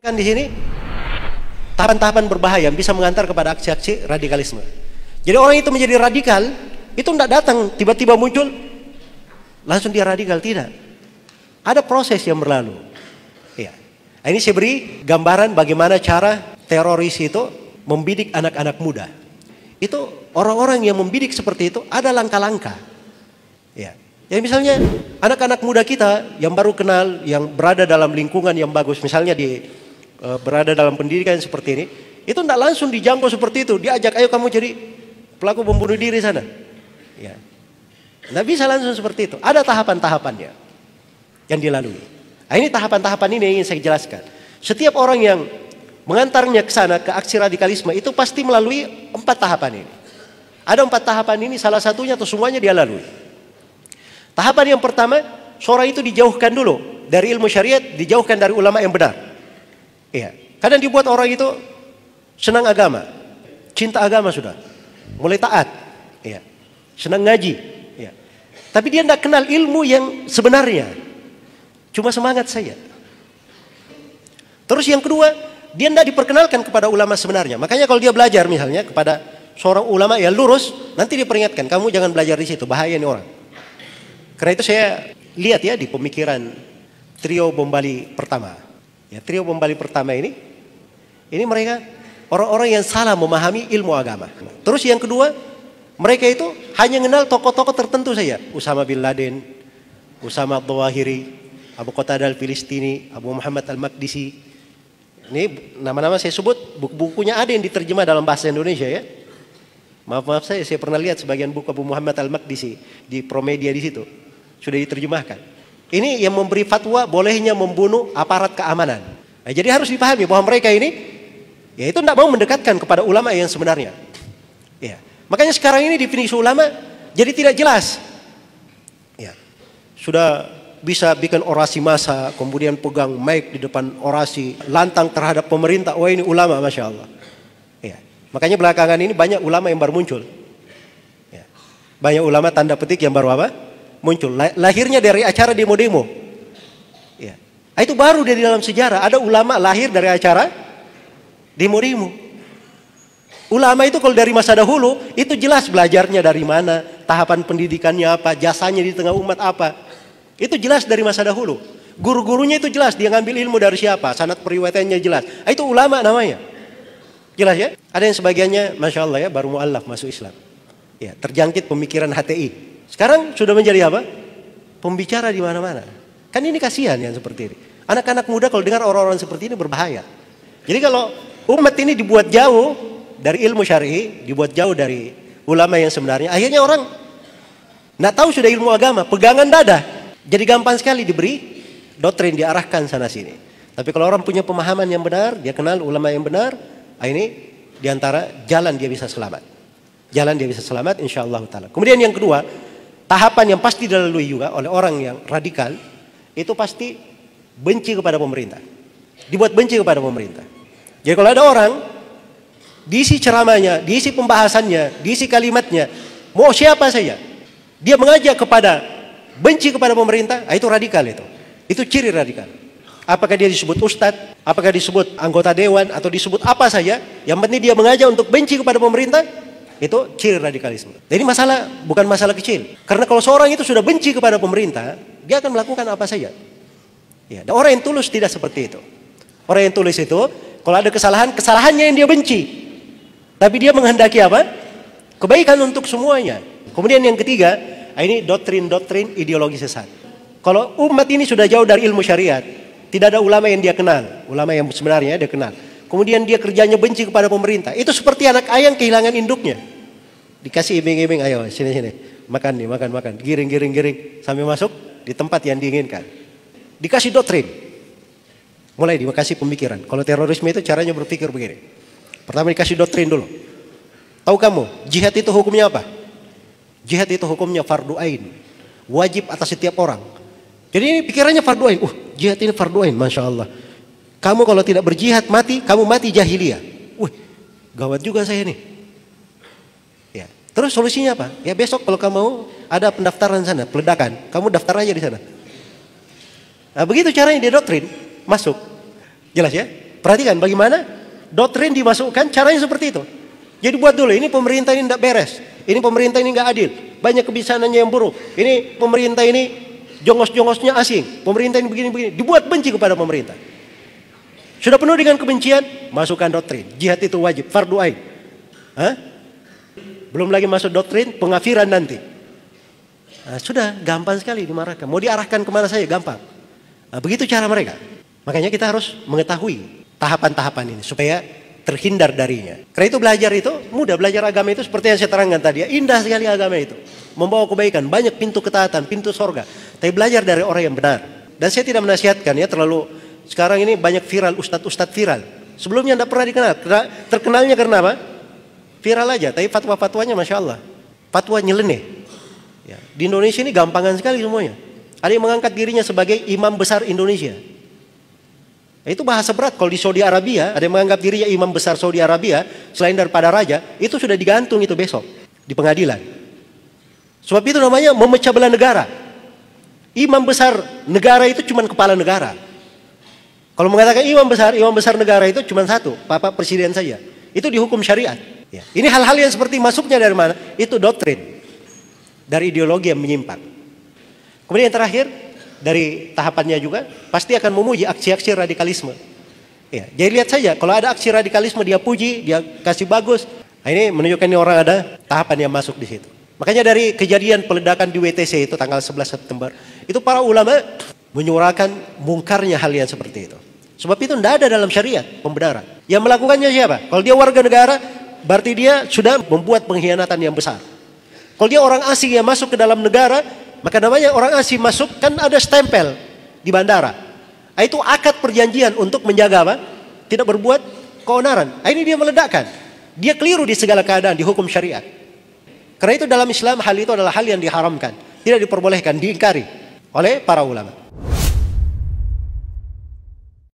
Di sini tahapan-tahapan berbahaya yang bisa mengantar kepada aksi-aksi radikalisme. Jadi orang itu menjadi radikal, itu tidak datang tiba-tiba muncul langsung dia radikal, tidak. Ada proses yang berlalu. Ya. Ini saya beri gambaran bagaimana cara teroris itu membidik anak-anak muda. Itu orang-orang yang membidik seperti itu ada langkah-langkah. Ya. Ya misalnya anak-anak muda kita yang baru kenal, yang berada dalam lingkungan yang bagus, misalnya berada dalam pendidikan seperti ini, itu tidak langsung dijangkau seperti itu. Diajak, ayo kamu jadi pelaku bom bunuh diri sana. Ya. Tidak bisa langsung seperti itu. Ada tahapan-tahapannya yang dilalui. Nah, ini tahapan-tahapan ini yang ingin saya jelaskan. Setiap orang yang mengantarnya ke sana, ke aksi radikalisme, itu pasti melalui 4 tahapan ini. Ada 4 tahapan ini, salah satunya atau semuanya dia lalui. Tahapan yang pertama, seorang itu dijauhkan dulu dari ilmu syariat, dijauhkan dari ulama yang benar. Iya, kadang dibuat orang itu senang agama, cinta agama sudah, mulai taat, iya, senang ngaji, iya. Tapi dia tidak kenal ilmu yang sebenarnya, cuma semangat saja. Terus yang kedua, dia tidak diperkenalkan kepada ulama sebenarnya. Makanya kalau dia belajar misalnya kepada seorang ulama yang lurus, nanti dia peringatkan, kamu jangan belajar di situ, bahaya ini orang. Karena itu saya lihat ya di pemikiran trio bom Bali pertama. Ya, trio bom Bali pertama ini mereka orang-orang yang salah memahami ilmu agama. Terus yang kedua, mereka itu hanya mengenal tokoh-tokoh tertentu saja. Usama bin Laden, Usama Al-Zawahiri, Abu Qatadah Al-Filistini, Abu Muhammad Al-Maqdisi. Ini nama-nama saya sebut, buku-bukunya ada yang diterjemah dalam bahasa Indonesia ya. Maaf saya pernah lihat sebagian buku Abu Muhammad Al-Maqdisi di Promedia di situ. Sudah diterjemahkan. Ini yang memberi fatwa bolehnya membunuh aparat keamanan. Nah, jadi harus dipahami bahwa mereka ini, ya itu tidak mau mendekatkan kepada ulama yang sebenarnya. Ya. Makanya sekarang ini definisi ulama jadi tidak jelas. Ya. Sudah bisa bikin orasi massa, kemudian pegang mic di depan orasi, lantang terhadap pemerintah. Wah ini ulama, Masya Allah. Ya. Makanya belakangan ini banyak ulama yang baru muncul. Ya. Banyak ulama tanda petik yang baru apa? Muncul. Lahirnya dari acara demo-demo. Ya. Itu baru dari dalam sejarah. Ada ulama lahir dari acara demo-demo. Ulama itu kalau dari masa dahulu, itu jelas belajarnya dari mana, tahapan pendidikannya apa, jasanya di tengah umat apa. Itu jelas dari masa dahulu. Guru-gurunya itu jelas, dia ngambil ilmu dari siapa, sanad periwayatannya jelas. Itu ulama namanya. Jelas ya? Ada yang sebagiannya, Masya Allah ya, baru mu'allaf masuk Islam. Ya, terjangkit pemikiran HTI. Sekarang sudah menjadi apa? Pembicara di mana-mana. Kan ini kasihan yang seperti ini. Anak-anak muda kalau dengar orang-orang seperti ini berbahaya. Jadi kalau umat ini dibuat jauh dari ilmu syar'i, dibuat jauh dari ulama yang sebenarnya, akhirnya orang nggak tahu sudah ilmu agama, pegangan dada. Jadi gampang sekali diberi doktrin, diarahkan sana sini. Tapi kalau orang punya pemahaman yang benar, dia kenal ulama yang benar, ini diantara jalan dia bisa selamat. Jalan dia bisa selamat insyaallah ta'ala. Kemudian yang kedua, tahapan yang pasti dilalui juga oleh orang yang radikal, itu pasti benci kepada pemerintah. Dibuat benci kepada pemerintah. Jadi kalau ada orang, diisi ceramahnya, diisi pembahasannya, diisi kalimatnya, mau siapa saja, dia mengajak kepada benci kepada pemerintah, itu radikal itu. Itu ciri radikal. Apakah dia disebut ustadz, apakah disebut anggota dewan, atau disebut apa saja, yang penting dia mengajak untuk benci kepada pemerintah, itu ciri radikalisme. Jadi masalah bukan masalah kecil. Karena kalau seorang itu sudah benci kepada pemerintah, dia akan melakukan apa saja. Ya, dan orang yang tulus tidak seperti itu. Orang yang tulus itu, kalau ada kesalahan, kesalahannya yang dia benci. Tapi dia menghendaki apa? Kebaikan untuk semuanya. Kemudian yang ketiga, ini doktrin-doktrin ideologi sesat. Kalau umat ini sudah jauh dari ilmu syariat, tidak ada ulama yang dia kenal, ulama yang sebenarnya dia kenal. Kemudian dia kerjanya benci kepada pemerintah. Itu seperti anak ayam kehilangan induknya. Dikasih iming-iming, ayo sini. Makan nih, makan. Giring sampai masuk di tempat yang diinginkan. Dikasih doktrin. Mulai dikasih pemikiran. Kalau terorisme itu caranya berpikir begini. Pertama dikasih doktrin dulu. Tahu kamu, jihad itu hukumnya apa? Jihad itu hukumnya fardu ain. Wajib atas setiap orang. Jadi ini pikirannya fardu ain. Jihad ini fardu ain, Masya Allah. Kamu kalau tidak berjihad mati, kamu mati jahiliyah. Gawat juga saya nih. Ya. Terus solusinya apa? Ya besok kalau kamu mau ada pendaftaran sana, peledakan, kamu daftar aja di sana. Nah, begitu caranya dia doktrin, masuk. Jelas ya? Perhatikan bagaimana doktrin dimasukkan, caranya seperti itu. Jadi buat dulu, ini pemerintah ini tidak beres, ini pemerintah ini nggak adil, banyak kebijakannya yang buruk, ini pemerintah ini jongos-jongosnya asing, pemerintah ini begini-begini, dibuat benci kepada pemerintah. Sudah penuh dengan kebencian, masukkan doktrin, jihad itu wajib, fardu ain. Belum lagi masuk doktrin pengafiran nanti. Nah, sudah gampang sekali dimarahkan, mau diarahkan kemana saja gampang. Nah, begitu cara mereka. Makanya kita harus mengetahui tahapan-tahapan ini supaya terhindar darinya. Karena itu belajar itu mudah, belajar agama itu seperti yang saya terangkan tadi. Indah sekali agama itu, membawa kebaikan, banyak pintu ketaatan, pintu sorga. Tapi belajar dari orang yang benar. Dan saya tidak menasihatkan ya terlalu. Sekarang ini banyak viral, ustadz-ustadz viral. Sebelumnya tidak pernah dikenal. Terkenalnya karena apa? Viral aja. Tapi fatwa-fatwanya masya Allah, fatwa nyeleneh. Ya. Di Indonesia ini gampangan sekali semuanya. Ada yang mengangkat dirinya sebagai imam besar Indonesia. Itu bahasa berat. Kalau di Saudi Arabia ada yang menganggap dirinya imam besar Saudi Arabia selain daripada raja, itu sudah digantung itu besok di pengadilan. Sebab itu namanya memecah belah negara. Imam besar negara itu cuma kepala negara. Kalau mengatakan imam besar negara itu cuma satu, Bapak Presiden saja. Itu dihukum syariat. Ya. Ini hal-hal yang seperti masuknya dari mana? Itu doktrin dari ideologi yang menyimpang. Kemudian yang terakhir, dari tahapannya juga pasti akan memuji aksi-aksi radikalisme. Ya, jadi lihat saja kalau ada aksi radikalisme dia puji, dia kasih bagus. Nah, ini menunjukkan ini orang ada tahapan yang masuk di situ. Makanya dari kejadian peledakan di WTC itu tanggal 11 September, itu para ulama menyuarakan mungkarnya hal yang seperti itu. Sebab itu tidak ada dalam syariat pembenaran. Yang melakukannya siapa? Kalau dia warga negara, berarti dia sudah membuat pengkhianatan yang besar. Kalau dia orang asing yang masuk ke dalam negara, maka namanya orang asing masuk kan ada stempel di bandara. Itu akad perjanjian untuk menjaga apa? Tidak berbuat keonaran. Ini dia meledakkan. Dia keliru di segala keadaan di hukum syariat. Karena itu dalam Islam hal itu adalah hal yang diharamkan, tidak diperbolehkan, diingkari oleh para ulama.